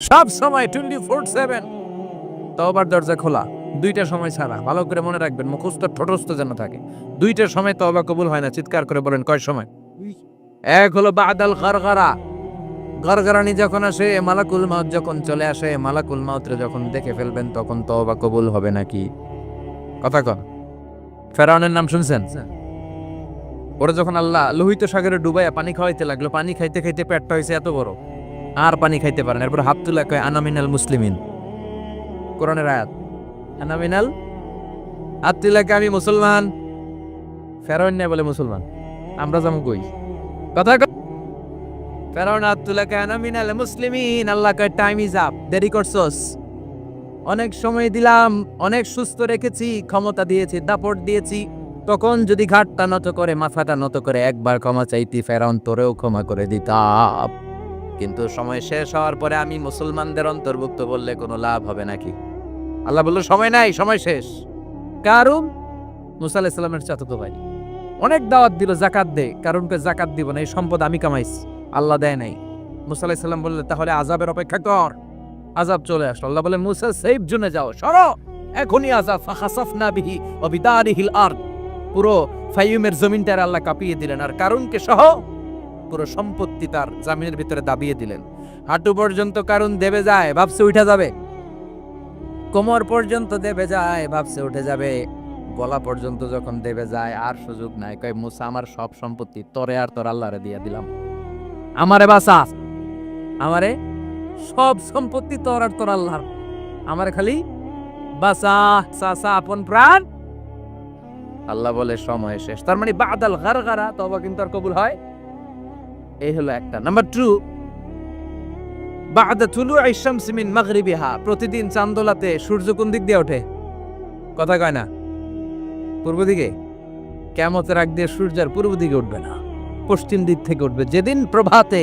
সব সময় 24/7 তওবার দরজা খোলা। দুইটা সময় ছাড়া ভালো করে মনে রাখবেন, মুখস্থ ঠোঁটস্থ যেন থাকে। দুইটার সময় তওবা কবুল হয় না। চিৎকার করে বলেন কয় সময়? এক হলো বাদাল গারগারা, গারগারানি যখন আসে, মালাকুল মাউত যখন চলে আসে, মালাকুল মাউতরে যখন দেখে ফেলবেন তখন তওবা কবুল হবে নাকি? কথা কন। ফেরাউনের নাম শুনছেন? ওরা যখন আল্লাহ লোহিত সাগরে ডুবাইয়া পানি খাওয়াইতে লাগলো, পানি খাইতে খাইতে পেটটা হয়েছে এত বড়, আর পানি খাইতে পারেন। এরপর হাত তুলে কয় আনা মিনাল মুসলিমিন। কোরআনের আয়াত, আনা মিনাল, হাত তুলে কয় আমি মুসলমান। ফেরাউন না বলে মুসলমান, আমরা যেমন কই। কথা কয় ফেরাউন হাত তুলে কয় আনা মিনাল মুসলিমিন। আল্লাহ কয় টাইম ইজ আপ, দেরি করছস। অনেক সময় দিলাম, অনেক সুস্থ রেখেছি, ক্ষমতা দিয়েছি, দাপট দিয়েছি, তখন যদি ঘাটটা নত করে, মাথাটা নত করে একবার ক্ষমা চাইতি, ফেরাউন তোরেও ক্ষমা করে দিতাম। কিন্তু সময় শেষ হওয়ার পরে আমি মুসলমানদের অন্তর্ভুক্ত বললে কোনো লাভ হবে নাকি? আল্লাহ বলল সময় নাই, সময় শেষ। কারণ মুসা আলাইহিস সালামের চাচাতো ভাই অনেক দাওয়াত দিল, যাকাত দে। কারণকে যাকাত দিব না, এই সম্পদ আমি কামাইছি, আল্লাহ দেয় নাই। মুসা আলাইহিস সালাম বললেন তাহলে আযাবের অপেক্ষা কর। আযাব চলে আসলো। আল্লাহ বলে মুসা সেফ জোনে যাও, সরো, এখনই আযাব। ফাখাসাফনা বিহি ওয়া বিদারিহিল আরদ, পুরো ফাইয়ুমের জমিনটার আল্লাহ কাঁপিয়ে দিলেন, আর কারুনকে সহ পুরো সম্পত্তি তার জামিনের ভিতরে দাবিয়ে দিলেন। হাঁটু পর্যন্ত কারণ দেবে যায়, ভাবছে উঠে যাবে। কোমর পর্যন্ত দেবে যায়, ভাবছে উঠে যাবে। গলা পর্যন্ত যখন দেবে যায়, আর সুযোগ নাই। কয় মুসা আমার সব সম্পত্তি তোরে আর তোর আল্লাহরে দিয়ে দিলাম, আমারে বাঁচা, আমারে সব সম্পত্তি তোর আর তোর আল্লাহর, আমারে খালি বাঁচা, চাচা আপন প্রাণ। আল্লাহ বলে সময় শেষ। তার মানে বাদাল গারগারা তওবা কিন্তু আর কবুল হয়। এই হলো একটা। নাম্বার 2, বাদা তুলুই শামসি মিন মাগরিবিহা, প্রতিদিন চাঁদোলাতে সূর্য কোন দিক দিয়ে ওঠে? কথা কয় না? পূর্ব দিকে। কিয়ামতের আগ দিয়ে সূর্য আর পূর্ব দিকে উঠবে না, পশ্চিম দিক থেকে উঠবে। যেদিন প্রভাতে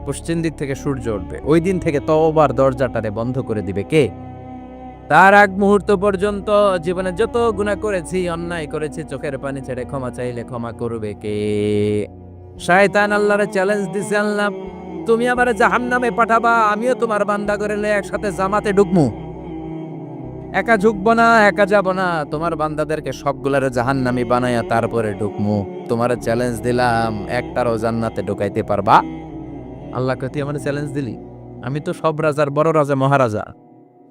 পশ্চিম দিক থেকে সূর্য উঠবে, ওই দিন থেকে তওবার দরজাটারে বন্ধ করে দিবে কে? তার আগ মুহূর্ত পর্যন্ত জীবনে যত গুনাহ করেছি, অন্যায় করেছি, চোখের পানি ছেড়ে ক্ষমা চাইলে ক্ষমা করবে কে? শয়তান আল্লাহরে চ্যালেঞ্জ দিছে, আল্লাহ তুমি আমারে জাহান্নামে পাঠাবা, আমিও তোমার বান্দা করে একসাথে জামাতে ঢুকমু। একা ঢুকবো না, একা যাব না, তোমার বান্দাদেরকে সবগুলারে জাহান্নামী বানায়া তারপরে ঢুকমু। তোমারে চ্যালেঞ্জ দিলাম, একটারও জান্নাতে ঢুকাইতে পারবা? আল্লাহ কয় তুই আমারে চ্যালেঞ্জ দিলি? আমি তো সব রাজার বড় রাজা, মহারাজা,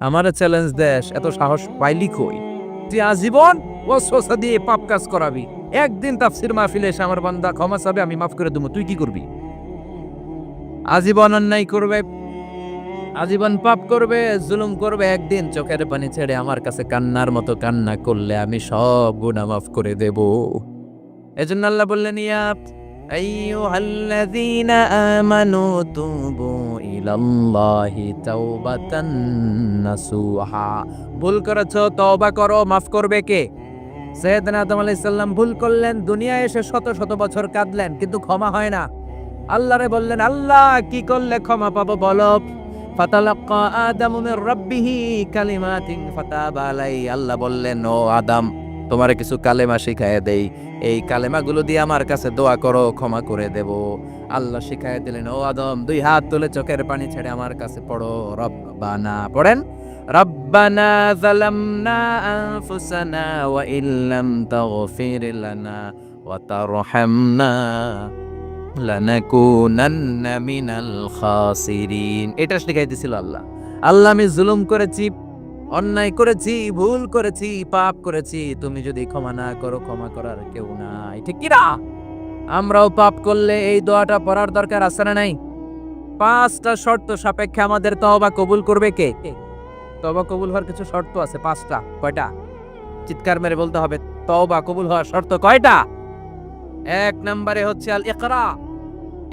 আমারে চ্যালেঞ্জ দেশ, এত সাহস পাইলি কই? তুই আজীবন ওয়াসওয়াসা দিয়ে পাপ কাজ করাবি, একদিন তাফসীর মাহফিলে এসে আমার বান্দা ক্ষমা চাবে, আমি মাফ করে দেবো, তুই কি করবি? আজীবন অন্যায় করবে, আজীবন পাপ করবে, জুলুম করবে, একদিন চোখের পানি ছেড়ে আমার কাছে কান্নার মতো কান্না করলে আমি সব গুনাহ মাফ করে দেব। এজন্য আল্লাহ বললেন ইয়া আইয়ুহাল্লাযীনা আমানু তুবু ইলাল্লাহি তাওবাতান নাসুহা। ভুল করেছো, তওবা করো, মাফ করবে কে? সাইয়েদনা আদম আলাইহিস সালাম ভুল করলেন, দুনিয়ায় এসে শত শত বছর কাঁদলেন, কিন্তু ক্ষমা হয় না। আল্লাহরে বললেন আল্লাহ কি করলে ক্ষমা পাবো বলো? ফাতালাক্কা আদামু মির রাব্বিহি কালিমাতিন ফাতাবা আলাইহি। আল্লাহ বললেন ও আদম, তোমারে কিছু কালেমা শিখায়ে দেই, এই কালেমাগুলো দিয়ে আমার কাছে দোয়া করো, ক্ষমা করে দেব। আল্লাহ শিখায়ে দিলেন, ও আদম দুই হাত তুলে চোখের পানি ছেড়ে আমার কাছে পড়ো, রব্বানা, পড়েন, রব্বানা যালামনা আনফুসানা ওয়া ইল্লাম তাগফির লানা ওয়া তারহামনা লানাকুনান্না মিনাল খাসিরিন। এটা শিখাইতেছিল আল্লাহ। আল্লাহ আমি জুলুম করেছি, অন্যায় করেছি, ভুল করেছি, পাপ করেছি, তুমি যদি ক্ষমা না করো, ক্ষমা করার কেউ নাই, ঠিক কি না? আমরাও পাপ করলে এই দোয়াটা পড়ার দরকার আছে না নাই? 5টা শর্ত সাপেক্ষে আমাদের তওবা কবুল করবে কে? তওবা কবুল হওয়ার কিছু শর্ত আছে 5টা। কয়টা? চিৎকার মেরে বলতে হবে, তওবা কবুল হওয়ার শর্ত কয়টা? 1 নম্বরে হচ্ছে আল ইকরা,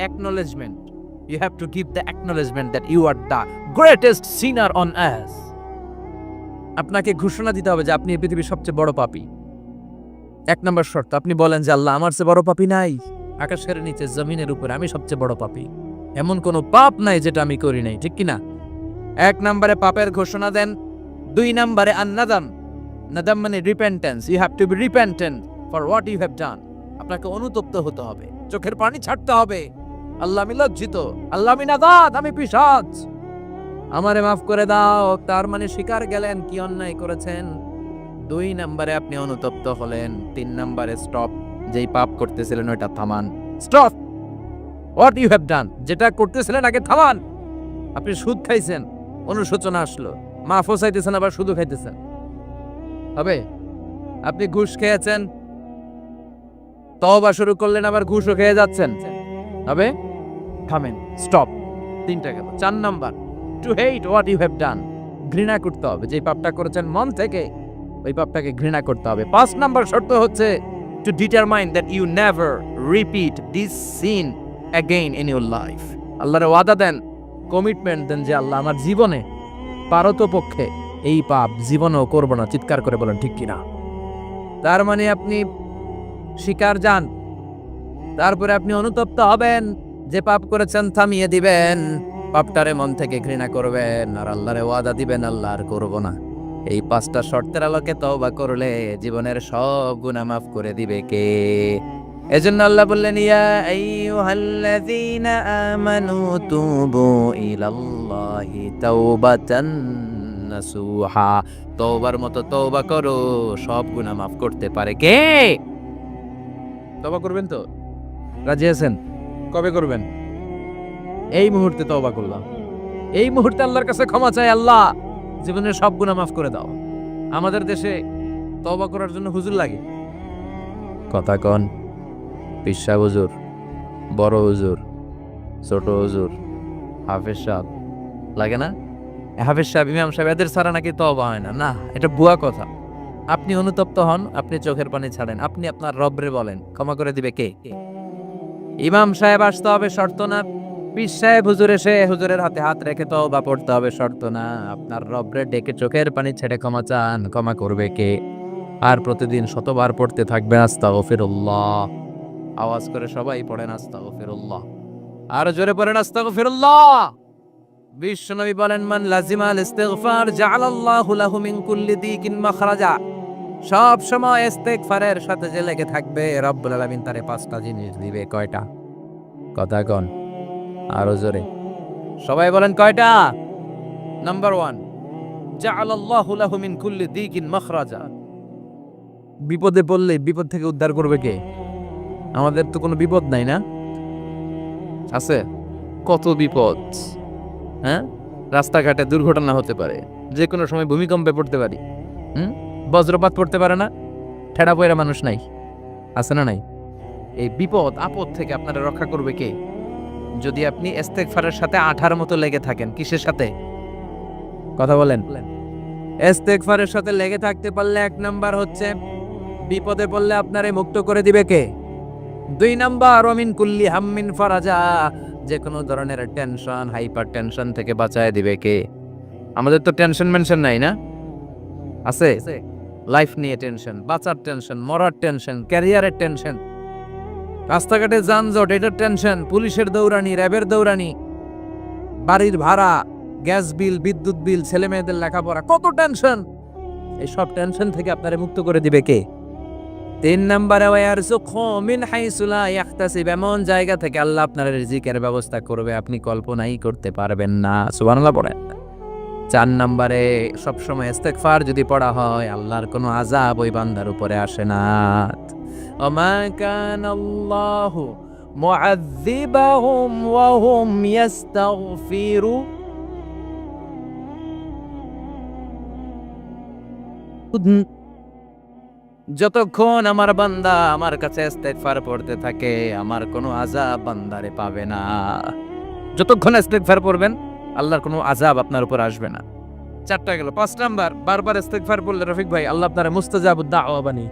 acknowledgement. You have to give the acknowledgement that you are the greatest sinner on earth. আপনাকে ঘোষণা দিতে হবে যে আপনি এই পৃথিবীর সবচেয়ে বড় পাপী। 1 নম্বর শর্ত, আপনি বলেন যে আল্লাহ আমার চেয়ে বড় পাপী নাই, আকাশের নিচে জমিনের উপরে আমি সবচেয়ে বড় পাপী, এমন কোনো পাপ নাই যেটা আমি করি নাই, ঠিক কি না? 1 নম্বরে পাপের ঘোষণা দেন। 2 নম্বরে আন-নাদাম, নাদাম মানে repentance. You have to be repentant for what you have done. আপনাকে অনুতপ্ত হতে হবে, চোখের পানি ছাড়তে হবে। আল্লাহ আমি লজ্জিত, আল্লাহ আমি নাদাত, আমি পিশাচ। আমারে মাফ করে দাও, তার মানে স্বীকার গেলেন কি অন্যায় করেছেন। 2 নম্বরে আপনি অনুতপ্ত হলেন। 3 নম্বরে স্টপ, যেই পাপ করতেছিলেন ওটা থামান। Stop what you have done, যেটা করতেছিলেন আগে থামান। আপনি সুদ খাইছেন, অনুশোচনা আসলো, মাফও চাইতেছেন আবার সুদও খাইতেছেন, হবে? আপনি ঘুষ খেয়েছেন, তওবা শুরু করলেন, আবার ঘুষও খেয়ে যাচ্ছেন, হবে? থামেন, স্টপ। 3টা গেল। 4 number, to hate what you have done, ঘৃণা করতে হবে। যে পাপটা করেছেন মন থেকে, ওই পাপটাকে ঘৃণা করতে হবে। 5 নাম্বার শর্ত হচ্ছে to determine that you never repeat this sin again in your life. আল্লাহর ওয়াদা দেন, কমিটমেন্ট দেন যে আল্লাহ আমার জীবনে পারতপক্ষে এই পাপ জীবনেও করব না। চিৎকার করে বলেন ঠিক কিনা। তার মানে আপনি শিকার যান, তারপরে আপনি অনুতপ্ত হবেন, যে পাপ করেছেন থামিয়ে দিবেন, পাপটারে মন থেকে ঘৃণা করবেন, আর আল্লাহরে ওয়াদা দিবেন আল্লাহ আর করব না। এই 5টা শর্তের আলোকে তওবা করলে জীবনের সব গুনাহ মাফ করে দিবে কে? এজন্য আল্লাহ বললেন, ইয়া আইয়ুহাল্লাযীনা আমানু তুবু ইলাল্লাহি তাওবাতান নাসুহা। তওবার মতো তওবা করো, সব গুনাহ মাফ করতে পারে কে? তওবা করবেন তো? রাজি আছেন? কবে করবেন? এই মুহূর্তে তওবা করলাম, এই মুহূর্তে আল্লাহর কাছে ক্ষমা চাই, আল্লাহ জীবনের সব গুনাহ মাফ করে দাও। আমাদের দেশে তওবা করার জন্য হুজুর লাগে। কথা কন, পিসা হুজুর, বড় হুজুর, ছোট হুজুর, হাফেজ সাহেব লাগে না? হাফেজ সাহেব, ইমাম সাহেব, এদের ছাড়া নাকি তওবা হয় না। না, এটা ভুয়া কথা। আপনি অনুতপ্ত হন, আপনি চোখের পানি ছাড়েন, আপনি আপনার রবরে বলেন, ক্ষমা করে দিবে কে? ইমাম সাহেব আসতে হবে শর্ত না, পীর সাহেব হুজুর এসে হুজুরের হাতে হাত রেখে তওবা পড়তে হবে শর্ত না। আপনার রবরে ডেকে চোখের পানি ছেড়ে ক্ষমা চান, ক্ষমা করবে কে? আর প্রতিদিন শতবার পড়তে থাকবেন আস্তাগফিরুল্লাহ। আওয়াজ করে সবাই পড়েন আস্তাগফিরুল্লাহ, আর জোরে পড়েন আস্তাগফিরুল্লাহ। বিশ্বনবী বলেন, মান লাজিমাল ইস্তিগফার জাআলাল্লাহু লাহু মিন কুল্লি দিকিন মাখরাজা। সব সময় ইস্তেগফারের সাথে যে লেগে থাকবে, রব্বুল আলামিন তারে 5টা জিনিস দিবে। কয়টা? কথা কন আরো জোরে, সবাই বলেন কয়টা? নাম্বার 1, জাআলাল্লাহু লাহু মিন কুল্লি দিকিন মাখরাজা। বিপদে পড়লে বিপদ থেকে উদ্ধার করবে কে? আমাদের তো কোনো বিপদ নাই, না আছে? কত বিপদ, হ্যাঁ? রাস্তাঘাটে দুর্ঘটনা হতে পারে, যে কোনো সময় ভূমিকম্পে পড়তে পারি, বজ্রপাত পড়তে পারে না, ঠেড়া পয়রা মানুষ নাই, আছে না নাই? এই বিপদ আপদ থেকে আপনারা রক্ষা করবে কে? যদি আপনি ইস্তেগফারের সাথে আঠার মতো লেগে থাকেন। কিসের সাথে? কথা বলেন। ইস্তেগফারের সাথে লেগে থাকতে পারলে 1 নাম্বার হচ্ছে বিপদে পড়লে আপনারে মুক্ত করে দিবে কে? 2 নাম্বার, ওমিন কুল্লি হাম্মিন ফারাজা, যে কোনো ধরনের টেনশন, হাইপার টেনশন থেকে বাঁচায় দিবে কে? আমাদের তো টেনশন মেনশন নাই, না আছে? লাইফ নিয়ে টেনশন, বাঁচার টেনশন, মরার টেনশন, ক্যারিয়ারের টেনশন, রাস্তাঘাটে যানজট, এটার টেনশন, পুলিশের দৌড়ানি, র্যাবের দৌড়ানি, বাড়ির ভাড়া, গ্যাস বিল, বিদ্যুৎ বিল, ছেলে মেয়েদের লেখাপড়া, কত টেনশন। এই সব টেনশন থেকে আপনারে মুক্ত করে দিবে কে? 3 নাম্বারে, ওয়ারযুকহু মিন হাইসু লা ইয়াহতাসিব, এমন জায়গা থেকে আল্লাহ আপনার রিজিকের ব্যবস্থা করবে আপনি কল্পনাই করতে পারবেন না। সুবহানাল্লাহ পড়েন। 4 নাম্বারে, সবসময় ইস্তেগফার যদি পড়া হয়, আল্লাহর কোনো আযাব ওই বান্দার উপরে আসে না। ওমা কানাল্লাহু মুআযযিবাহুম ওয়া হুম ইস্তাগফিরুন। যতক্ষণ আমার বান্দা আমার কাছে ইস্তেগফার পড়তে থাকে, আমার কোনো আযাব বান্দারে পাবে না। যতক্ষণ ইস্তেগফার পড়বেন, আল্লাহর কোনো আযাব আপনার উপর আসবে না। 4টা গেল। 5 নাম্বার, বারবার ইস্তেগফার পড়লে রফিক ভাই আল্লাহ আপনারে মুস্তাজাবুদ দাওয়া বানিয়ে,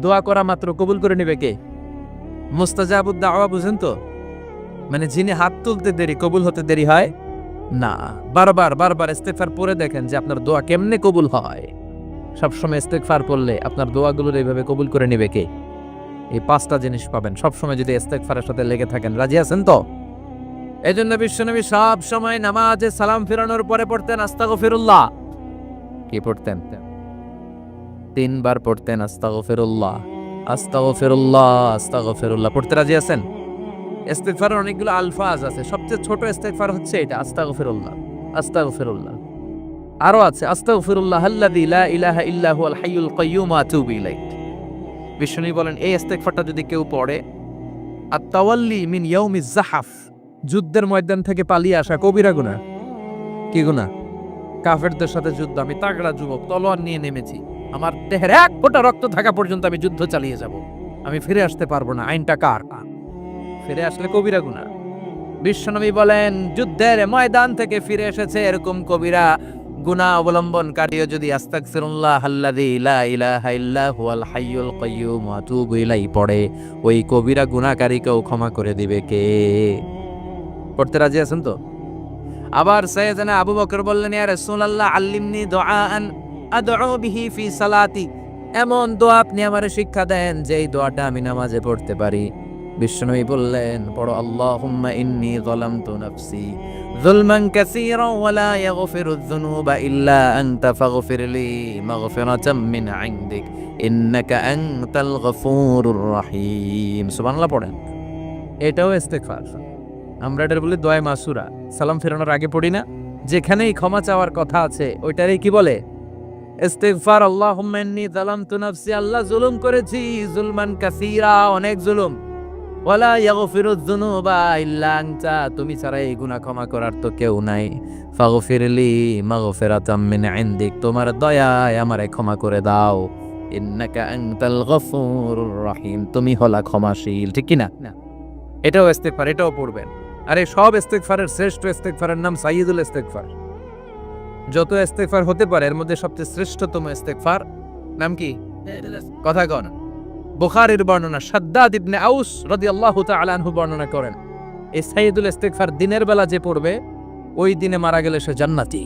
দোয়া করা মাত্র কবুল করে নেবে কে? মুস্তাজাবুদ দাওয়া বুঝেন তো? মানে যিনি হাত তুলতে দেরি কবুল হতে দেরি হয় না। বারবার ইস্তেগফার পড়ে দেখেন যে আপনার দোয়া কেমনে কবুল হয়। সবসময় ইস্তেগফার পড়লে আপনার দোয়াগুলোর এইভাবে কবুল করে নেবে কে? এই 5টা জিনিস পাবেন সবসময় যদি ইস্তেগফারের সাথে লেগে থাকেন। রাজি আছেন তো? এই জন্য বিশ্বনবী সব সময় নামাজে সালাম ফিরানোর পরে পড়তেন আস্তাগফিরুল্লাহ। কি পড়তেন? 3 বার পড়তেন আস্তাগফিরুল্লাহ, আস্তাগফিরুল্লাহ, আস্তাগফিরুল্লাহ। পড়তে রাজি আছেন? ইস্তেগফারের অনেকগুলো আলফাজ আছে, সবচেয়ে ছোট ইস্তেগফার হচ্ছে এটা, আস্তাগফিরুল্লাহ। আস্তাগফিরুল্লাহ। আরো আছে আস্তাগফিরুল্লাহ আল্লাযী লা ইলাহা ইল্লা হুয়াল হাইয়ুল কাইয়্যুম ওয়া আতুবু ইলাইহি। বিষ্ণু বলেন এই ইস্তেগফারটা যদি কেউ পড়ে, আত-তাওয়াল্লি মিন ইয়াউমিজ জাহাফ, যুদ্ধের ময়দান থেকে পালিয়ে আসা কবিরা গুনাহ। কি গুনাহ? কাফেরদের সাথে যুদ্ধ, আমি তাগড়া যুবক, তলোয়ার নিয়ে নেমেছি, আমার দেহের এক ফোঁটা রক্ত থাকা পর্যন্ত আমি যুদ্ধ চালিয়ে যাব, আমি ফিরে আসতে পারবো না, আইনটা কার? ফিরে আসলে কবিরা গুনাহ। বিশ্বনবী বলেন যুদ্ধের ময়দান থেকে ফিরে এসেছে এরকম কবিরা গুনাহ অবলম্বনকারীও যদি আস্তাগফিরুল্লাহ আল্লাযী লা ইলাহা ইল্লা হুয়াল হাইয়ুল কাইয়্যুম ওয়া আতুবু ইলাইহি পড়ে, ওই কবিরা গুনাহকারীকেও ক্ষমা করে দিবে কে? পড়তে রাজি আছেন তো? আবার সাইয়েদনা আবু বকর বললেন, ইয়া রাসূলুল্লাহ আল্লিমনি দুআআন আদউ বিহি ফি সালাতি, এমন দোয়া আপনি আমারে শিক্ষা দেন যেই দোয়াটা আমি নামাজে পড়তে পারি। বিশ্বনবী বললেন, পড়ো আল্লাহুম্মা ইন্নী যালামতু নাফসি যুলমান কাসীরান ওয়া লা ইয়াগফিরুয যুনুবা ইল্লা আনতা ফাগফিরলি মাগফিরাতাম মিন ইনদিক ইন্নাকা আনতাল গফুরুর রহিম। সুবহানাল্লাহ পড়েন। এটাও ইস্তেগফার। আমরা এটার বলি দোয়া মাসুরা, সালাম ফেরানোর আগে পড়ি না? যেখানেই ক্ষমা চাওয়ার কথা আছে ওইটারই কি বলে? ইস্তিগফার। আল্লাহুম্মা ইন্নী যালামতু নাফসি, আল্লাহ জুলুম করেছি, যুলমান কাসীরা, অনেক জুলুম, ওয়ালা ইয়াগফিরুয যুনুবা ইল্লা আনতা, তুমি ছাড়া এই গুনাহ ক্ষমা করার তো কেউ নাই, ফাগফিরলি মাগফিরাতাম মিন ইনদিক, তোমার দয়ায় আমারে ক্ষমা করে দাও, ইন্নাকা আনতাল গফুরুর রহিম, তুমি হলা ক্ষমাশীল। ঠিক কি না? এটাও ইস্তেগফার, এটাও পড়বেন। আরে সব ইস্তেগফারের শ্রেষ্ঠ ইস্তেগফারের নাম সাইয়্যিদুল ইস্তেগফার। যত ইস্তেগফার হতে পারে এর মধ্যে সবচেয়ে শ্রেষ্ঠতম ইস্তেগফার নাম কি? কথা কন। বুখারীর বর্ণনা, শাদ্দাদ ইবনে আউস রাদিয়াল্লাহু তাআলা আনহু বর্ণনা করেন, এই সাইয়্যিদুল ইস্তেগফার দিনের বেলা যে পড়বে ওই দিনে মারা গেলে সে জান্নাতি।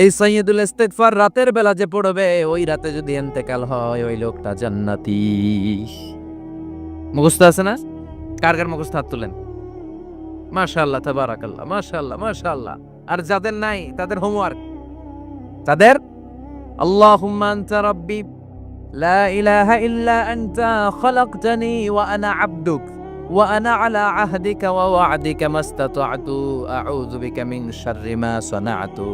এই সাইয়্যিদুল ইস্তেগফার রাতের বেলা যে পড়বে ওই রাতে যদি ইন্তেকাল হয় ওই লোকটা জান্নাতি। মুখস্থ আছে না? কার কার মুখস্থ হাত তুলেন। মাশাআল্লাহ, তাবারাকাল্লাহ, মাশাআল্লাহ, মাশাআল্লাহ। আর যাদের নাই তাদের হোমওয়ার্ক, তাদের আল্লাহুম্মা আনতা রাব্বি লা ইলাহা ইল্লা আনতা খালাকতানি ওয়া আনা আবদুক ওয়া আনা আলা আহদিকা ওয়া ওয়া'দিকা মাস্তাতা'তু আউযু বিকা মিন শাররি মা সানা'তু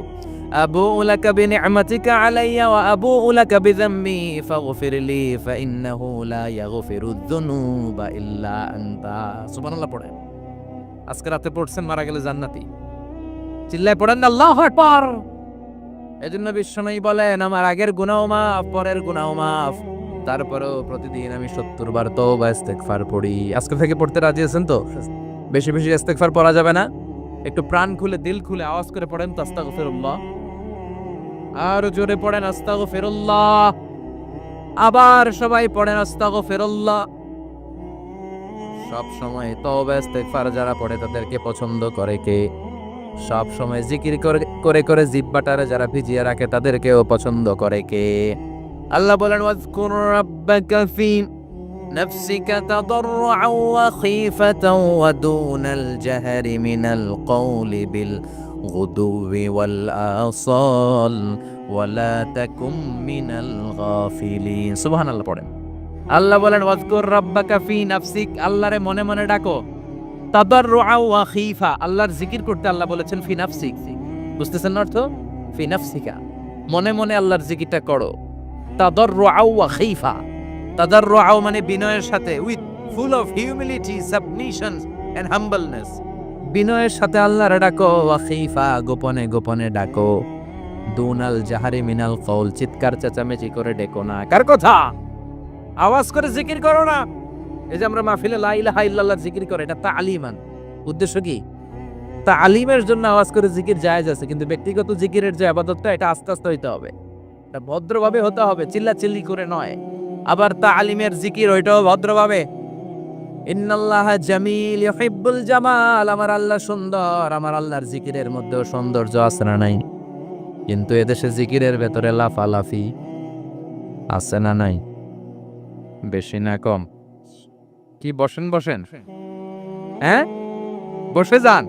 আবুউ লাকা বিনি'মাতিকা আলাইয়া ওয়া আবুউ লাকা বিযাম্মি ফাগফিরলি ফাইন্নাহু লা ইয়াগফিরুয যুনুবা ইল্লা আনতা। সুবহানাল্লাহ পড়েন। আজকে রাতে পড়ছেন, মারা গেলে জান্নাতি। চিল্লায় পড়েন আল্লাহু আকবার। এজন্য বিশ্বনবী বলেন আমার আগের গুনাহ মাফ, পরের গুনাহ মাফ, তারপরেও প্রতিদিন আমি 70 বার তওবা ইস্তেগফার পড়ি। আজকে থেকে পড়তে রাজি আছেন তো? বেশি বেশি ইস্তেগফার পড়া যাবে না? একটু প্রাণ খুলে দিল খুলে আওয়াজ করে পড়েন তো আস্তাগফিরুল্লাহ। আর জোরে পড়েন আস্তাগফিরুল্লাহ। আবার সবাই পড়েন আস্তাগফিরুল্লাহ। সব সময় তওবা ইস্তেগফার যারা পড়ে তাদেরকে পছন্দ করে কে? সব সময় জিকির করে করে জিহ্বাটারে যারা ভিজিয়ে রাখে তাদেরকেও পছন্দ করে কে? আল্লাহ বলেন ওয়াজকুর রাব্বাকা ফি নাফসিকা তাদাররুআন ওয়া খীফাতান ওয়া দুনাল জাহরি মিনাল কওলি বিল গুদুওয়ি ওয়াল আসাল ওয়া লা তাকুম মিনাল গাফিলিন। সুবহানাল্লাহ পড়েন। আল্লাহ বলেন ওয়াজকুর রাব্বাকা ফি নাফসিক, আল্লাহরে মনে মনে ডাকো, তাদাররুআন ওয়া খীফা, আল্লাহর জিকির করতে আল্লাহ বলেছেন ফি নাফসিক। বুঝতেছেন না অর্থ? ফি নাফসিকা, মনে মনে আল্লাহর জিকিরটা করো। তাদাররুআন ওয়া খীফা, তাদাররুআন মানে বিনয়ের সাথে, with full of humility, submission and humbleness, বিনয়ের সাথে আল্লাহরে ডাকো। ওয়া খীফা, গোপনে গোপনে ডাকো। দুনাল জাহারি মিনাল কওল, চিৎকার চেঁচামেচি করে ডেকো না। কার কথা? আওয়াজ করে জিকির করো না। এই যে আমরা মাহফিলে লা ইলাহা ইল্লাল্লাহ জিকির করে, এটা তালিমান। উদ্দেশ্য কি? তালিমের জন্য আওয়াজ করে জিকির জায়েজ আছে, কিন্তু ব্যক্তিগত জিকিরের যে ইবাদতটা এটা আস্তে আস্তে হইতে হবে, এটা ভদ্রভাবে হতে হবে, চিল্লাচিল্লি করে নয়। আবার তালিমের জিকির ওইটাও ভদ্রভাবে। ইন্নাল্লাহা জামিল ইউহিব্বুল জামাল, আমার আল্লাহ সুন্দর, আমার আল্লাহর জিকিরের মধ্যেও সৌন্দর্য আছে না নাই? কিন্তু এদেশে জিকিরের ভেতরে লাফালাফি আছে না নাই? বেশি না কম? কি বসেন বসেন, হ্যাঁ বসে যান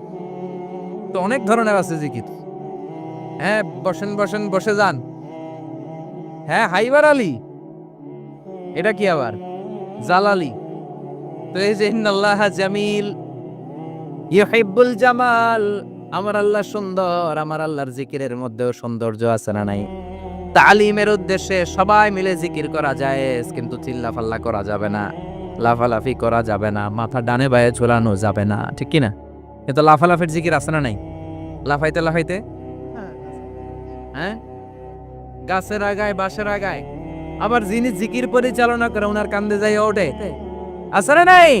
তো, অনেক ধরনের আছে জিকির। হ্যাঁ বসেন বসেন, বসে যান। হ্যাঁ হাইবার আলী, এটা কি আবার জালালি? তো এই যে ইন্নাল্লাহা জামিল ইউহিব্বুল জামাল, আমার আল্লাহ সুন্দর, আমার আল্লাহর জিকিরের মধ্যেও সৌন্দর্য আছে না নাই? তালিমের উদ্দেশ্যে সবাই মিলে জিকির করা যায়, কিন্তু চিল্লাফাল্লা করা যাবে না, লাফালাফি করা যাবে না, মাথা ডানে বায়ে ঝোলানো যাবে না, ঠিক কি না? কিন্তু লাফালাফির জিকির আছে না নাই? লাফাইতে লাফাইতে, হ্যাঁ, গাছের আগায় বাঁশের আগায়, আবার যিনি জিকির পরিচালনা করে ওনার কান্দে যাই ওঠে, আছে না নাই?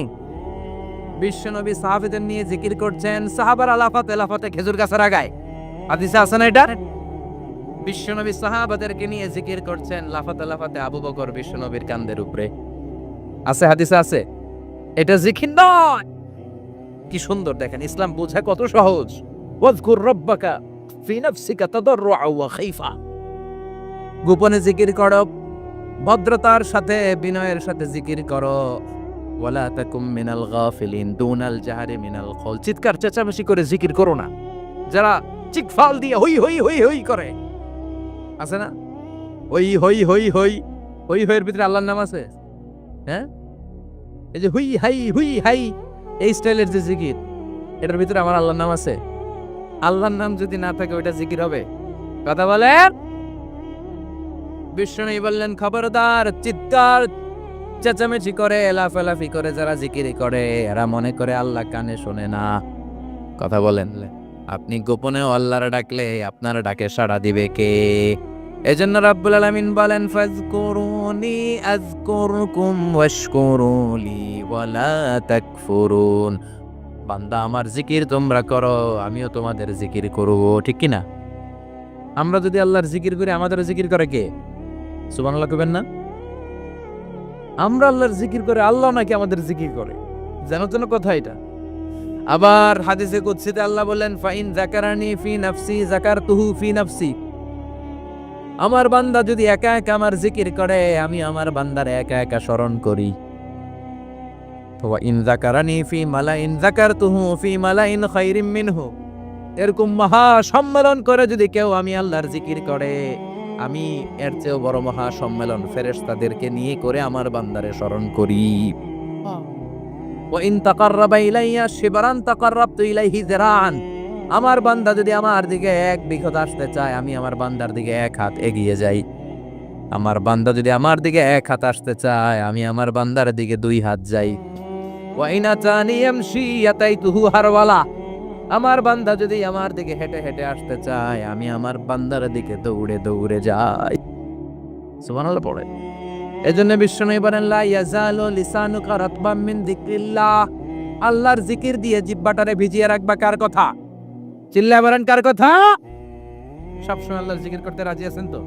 বিশ্বনবী সাহাবীদের নিয়ে জিকির করছেন, সাহাবারা লাফাতে লাফাতে খেজুর গাছের আগায়, হাদিসে আছে না এটা? বিশ্বনবী সাহাবাদেরকে নিয়ে জিকির করছেন, লাফাতে লাফাতে আবু বকর বিশ্বনবীর কান্দের উপরে, আছে হাদিসে আছে। এটা জিকির নয়। কি সুন্দর দেখেন, ইসলাম বোঝা কত সহজ। ওয়াজকুর রাব্বাকা ফি নাফসিকা তাদাররুআ ওয়া খাইফা, গোপনে জিকির করো, ভদ্রতার সাথে বিনয়ের সাথে জিকির করো। ওয়ালা তাকুম মিনাল গাফিলিন দুনাল জাহরি মিনাল কওল, চিৎকার চেঁচামেচি করে জিকির করো না। যারা চিকফাল দিয়ে হই হই হই হই করে, আছে না? হই হই হই হই হই হইয়ের ভিতরে আল্লাহর নাম আছে, হ্যাঁ? এই যে হুই হাই এই স্টাইলের যে জিকির, এটার ভিতরে আমার আল্লাহর নাম আছে? আল্লাহর নাম যদি না থাকে ওইটা জিকির হবে? কথা বলেন। বিষ্ণু বললেন, খবরদার, চিৎকার চেঁচামেচি করে লাফালাফি করে যারা জিকিরি করে এরা মনে করে আল্লাহ কানে শোনে না। কথা বলেন। আপনি গোপনেও আল্লাহর ডাকলে আপনার ডাকে সাড়া দিবে কে? এজন্য রাব্বুল আলামিন বলেন, ফাজকুরুনি আযকুরকুম ওয়াশকুরুলি ওয়ালা তাকফুরুন। বান্দা, আমার জিকির তোমরা করো, আমিও তোমাদের জিকির করব, ঠিক কি না? আমরা যদি আল্লাহর জিকির করি, আমাদের জিকির করে কে? সুবহানাল্লাহ কইবেন না? আমরা আল্লাহর জিকির করে, আল্লাহ নাকি আমাদের জিকির করে, যেন কথা এটা। আবার হাদিসে কুদসিতে আল্লাহ বলেন, ফাইন যাকারানি ফি নাফসি যাকারতুহু ফি নাফসি। আমার বান্দা যদি একা একা আমার জিকির করে, আমি আমার বান্দার একা একা স্মরণ করি। ওয়া ইন যাকারানি ফি মালাইন যাকারতুহু ফি মালাইন খায়রিম মিনহু। এরকম মহা সম্মেলন করে যদি কেউ আমি আল্লাহর জিকির করে, আমি এর চেয়েও বড় মহা সম্মেলন ফেরেশতাদেরকে নিয়ে করে আমার বান্দারে স্মরণ করি। ওয়া ইন তাকাররাবা ইলাইয়া শিবরান তাকাররাবতু ইলাইহি যিরাআন। আমার বান্দা যদি আমার দিকে এক বিঘত আসতে চায়, আমি আমার বান্দার দিকে এক হাত এগিয়ে যাই। আমার বান্দা যদি আমার দিকে এক হাত আসতে চায়, আমি আমার বান্দার দিকে দুই হাত যাই। ওয়া ইন আতানি ইয়ামশি আতাইতুহু হারওয়ালা। আমার বান্দা যদি আমার দিকে হেঁটে হেঁটে আসতে চায়, আমি আমার বান্দার দিকে দৌড়ে দৌড়ে যাই। সুবহানাল্লাহ পড়ে। এজন্য বিশ্বনবী বলেন, লা ইয়াজালু লিসানুকা রাতবাম মিন যিকরিল্লাহ। আল্লাহর জিকির দিয়ে জিহ্বাটারে ভিজিয়ে রাখবা। কার কথা? চিল্লায় বলেন, কার কথা? সবসময় আল্লাহর জিকির করতে রাজি আছেন তো?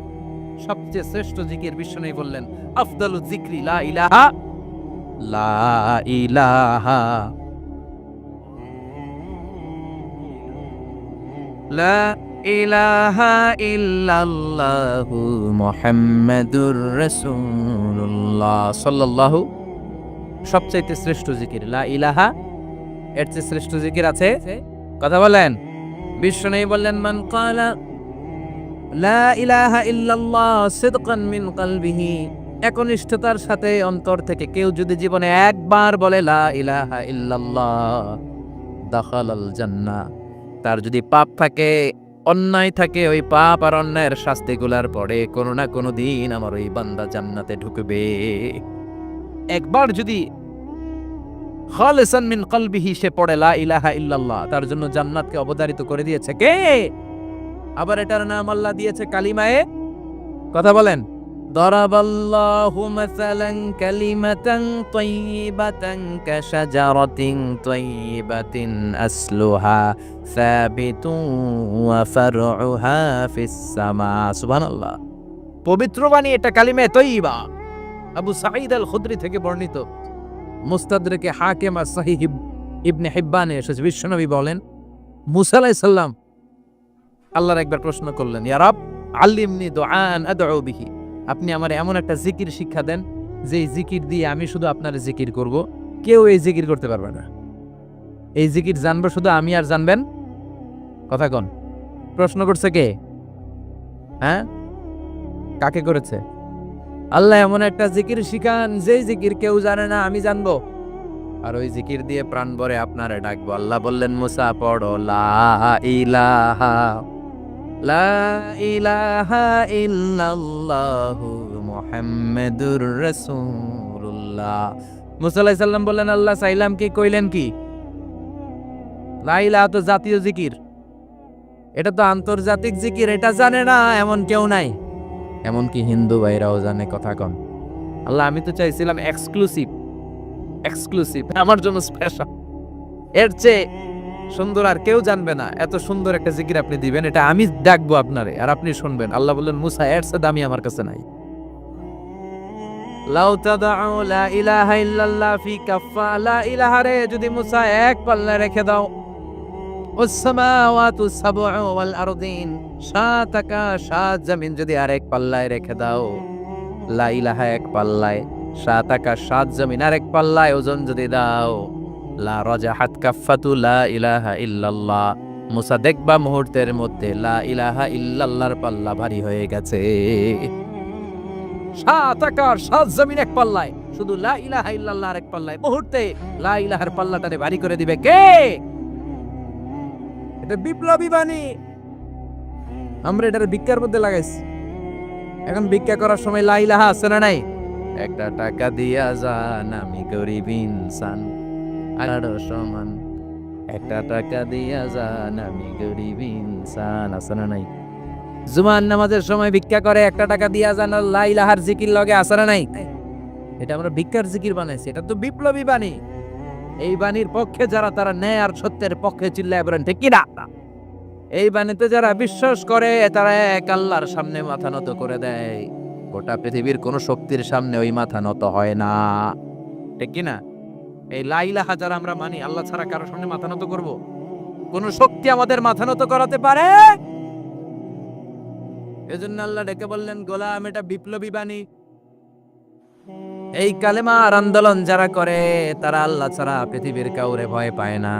সবচেয়ে শ্রেষ্ঠ জিকির বিশ্বনবী বললেন, আফদালু যিকরি লা ইলাহা লা ইলাহা লা ইলাহা ইল্লাল্লাহু মুহাম্মাদুর রাসূলুল্লাহ সাল্লাল্লাহু। সবচাইতে শ্রেষ্ঠ জিকির লা ইলাহা, এর চেয়ে শ্রেষ্ঠ জিকির আছে? কথা বলেন। বিশ্বনবী বললেন, মান ক্বালা লা ইলাহা ইল্লাল্লাহ সিদকান মিন কলবিহি, একনিষ্ঠতার সাথে অন্তর থেকে কেউ যদি জীবনে একবার বলে লা ইলাহা ইল্লাল্লাহ, দাখালাল জান্নাহ। তার যদি পাপ থাকে, অন্যায় থাকে, ওই পাপ আর অন্যায়ের শাস্তিগুলার পরে কোনো না কোনো দিন আমার ওই বান্দা জান্নাতে ঢুকবে। একবার যদি খালিসান মিন কলবিহি সে পড়ে লা ইলাহা ইল্লাল্লাহ, তার জন্য জান্নাতকে অবধারিত করে দিয়েছে কে? আবার এটার নাম আল্লাহ দিয়েছে কালিমায়ে। কথা বলেন। দরাবাল্লাহু মাসালান কালিমাতান তাইয়িবাতান কাশাজারাতিন তাইয়িবাতিন আসলুহা সাবিতুন ওয়া ফারউহা ফিস সামা। সুবহানাল্লাহ। পবিত্র বাণী এটা কালিমে তাইয়িবা। আবু সাঈদ আল খুদরি থেকে বর্ণিত, মুস্তাদরাকে হাকিম আর সহিহ ইবনে হিব্বানে এসেছে। বিশ্বনবী বলেন, মুসা আলাইহিস সালাম আল্লাহর একবার প্রশ্ন করলেন, ইয়া রাব আল্লিমনি দুআন আদউ বিহি। আপনি আমার এমন একটা জিকির শিক্ষা দেন যে জিকির দিয়ে আমি শুধু আপনার জিকির করব, কেউ এই জিকির করতে পারবে না। এই জিকির জানবো শুধু আমি, আর জানবেন। কথা কোন? প্রশ্ন করছে কে? হ্যাঁ, কাকে করেছে? আল্লাহ এমন একটা জিকির শিখান যে জিকির কেউ জানে না, আমি জানবো। আর ওই জিকির দিয়ে প্রাণ ভরে আপনারে ডাকবো। আল্লাহ বললেন মুসা পড়ো লা ইলাহা লা ইলাহা ইল্লাল্লাহু মুহাম্মাদুর রাসূলুল্লাহ। মুসা আলাইহিস সালাম বললেন আল্লাহ চাইলাম কি কইলেন কি? লা ইলাহা তো জাতীয় জিকির, এটা তো আন্তর্জাতিক জিকির, এটা জানে না এমন কেউ নাই। এমনকি হিন্দু ভাইরাও জানে, কথা কন। আল্লাহ আমি তো চাইছিলাম এক্সক্লুসিভ, এক্সক্লুসিভ আমার জন্য স্পেশাল, এর চেয়ে সুন্দর আর কেউ জানবে না। এত সুন্দর একটা জিকির আপনি দিবেন, এটা আমি ডাকবো আপনারে আর আপনি শুনবেন। আল্লাহ বললেন মুসা এর চেয়ে দামি আমার কাছে নাই। লাউ তাদাউ লা ইলাহা ইল্লাল্লাহ ফি কাফা, লা ইলাহা রে যদি মুসা এক পাল্লায় রেখে দাও, ওয়াসসামাওয়াতু সাবউ ওয়াল আরদিন, সাত আকাশ সাত জমিন যদি আরেক পাল্লায় রেখে দাও, লা ইলাহা এক পাল্লায়, সাত আকাশ সাত জমিন আরেক পাল্লায় ওজন যদি দাও, লা রাজাহাত কাফাতু লা ইলাহা ইল্লাল্লাহ, মুসা দেখবা মুহূর্তের মধ্যে লা ইলাহা ইল্লাল্লাহর পাল্লা ভারী হয়ে গেছে। সাত আকাশ সাত জমিন এক পাল্লায়, শুধু লা ইলাহা ইল্লাল্লাহ আরেক পাল্লায়, মুহূর্তে লা ইলাহার পাল্লাটারে ভারী করে দিবে কে? এটা বিপ্লবী বাণী। আমরা এটার ভিক্ষার মধ্যে লাগাইছি। এখন ভিক্ষা করার সময় লা ইলাহা আছে না নাই? একটা টাকা দিয়া যান আমি গরিব ইনসান আরো সমান, একটা টাকা দিয়া যান আমি গরিব ইনসান, আছে না নাই? জুমার নামাজের সময় ভিক্ষা করে একটা টাকা দিয়া যান, আর লা ইলাহার জিকির লগে আছে না নাই? এটা আমরা ভিক্ষার জিকির বানাইছি, এটা তো বিপ্লবী বাণী। এই বাণীর পক্ষে যারা, তারা ন্যায় আর সত্যের পক্ষে চিল্লায় বলেন ঠিক কিনা? এই বাণীতে যারা বিশ্বাস করে তারা এক আল্লাহর সামনে মাথা নত করে দেয়। গোটা পৃথিবীর কোন শক্তির সামনে ওই মাথা নত হয় না, ঠিক কিনা? এই লা ইলাহা যারা আমরা মানি, আল্লাহ ছাড়া কারোর সামনে মাথা নত করব? কোন শক্তি আমাদের মাথা নত করাতে পারে? এজন্য আল্লাহ ডেকে বললেন গোলাম এটা বিপ্লবী বাণী। এই কালেমার আন্দোলন যারা করে তারা আল্লাহ ছাড়া পৃথিবীর কাউরে ভয় পায় না,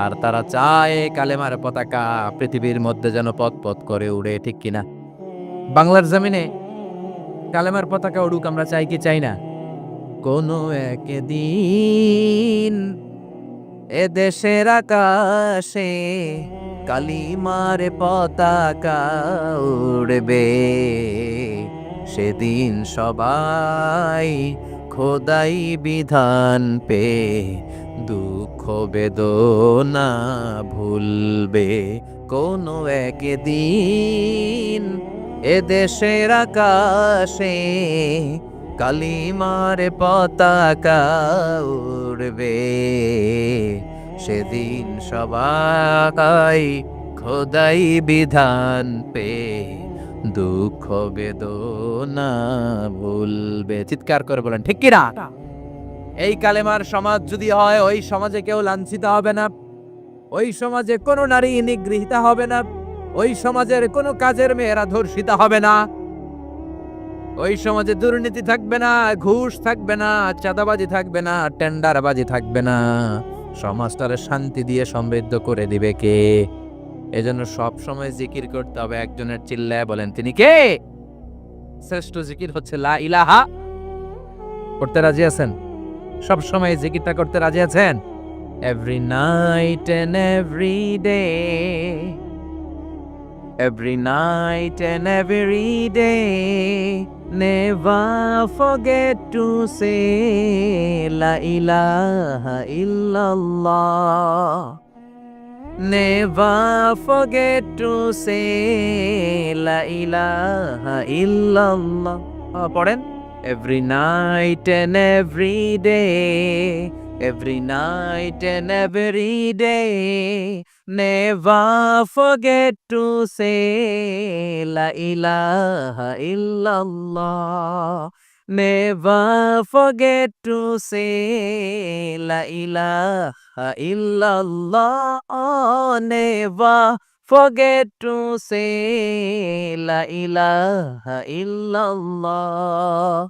আর তারা চায় কালেমার পতাকা পৃথিবীর মধ্যে যেন পথ পথ করে উড়ে, ঠিক কিনা? বাংলার জমিনে কালেমার পতাকা উড়ুক, আমরা চাই কি চাই না? কোনো একদিন এ দেশের আকাশে কালিমার পতাকা উড়বে, সেদিন সবাই খোদাই বিধান পে দুঃখ বেদনা ভুলবে। কোনো একদিন এ দেশের আকাশে কালিমার পতাকা উড়বে, সেদিন সবাই খোদাই বিধান পে দুঃখ বেদনা ভুলবে। চিৎকার করে বলেন ঠিক কিনা? এই কালেমার সমাজ যদি হয়, ওই সমাজে কেউ লাঞ্ছিত হবে না, ওই সমাজে কোনো নারী নিগৃহীত হবে না, ওই সমাজের কোনো কাজের মেয়েরা ধর্ষিত হবে না, ওই সমাজে দুর্নীতি থাকবে না, ঘুষ থাকবে না, চাঁদাবাজি থাকবে না, টেন্ডারবাজি থাকবে না। সমাজটারে শান্তি দিয়ে সমৃদ্ধ করে দিবে কে? এজন্য সব সময় জিকির করতে হবে একজনের, চিল্লায় বলেন তিনি কে? শ্রেষ্ঠ জিকির হচ্ছে লা ইলাহা। করতে রাজি আছেন? সব সময় জিকিরটা করতে রাজি আছেন? Every night and every day, every night and every day, never forget to say la ilaha illallah, never forget to say la ilaha illallah. পড়েন every night and every day, every night and every day, never forget to say la ilaha illallah, never forget to say la ilaha illallah, oh, never forget to say la ilaha illallah.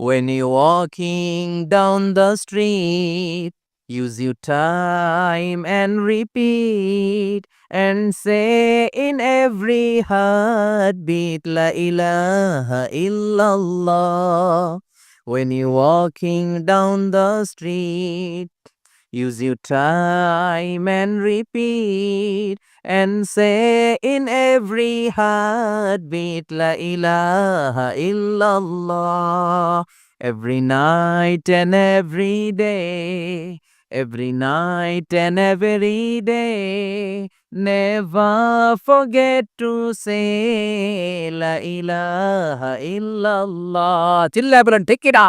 When you're walking down the street, use your time and repeat and say in every heartbeat la ilaha illallah. When you're walking down the street, use your time and repeat and say in every heartbeat, La ilaha illallah. Every night and every day, every night and every day, never forget to say La ilaha illallah. চিল্লায় বলেন ঠিক কিনা?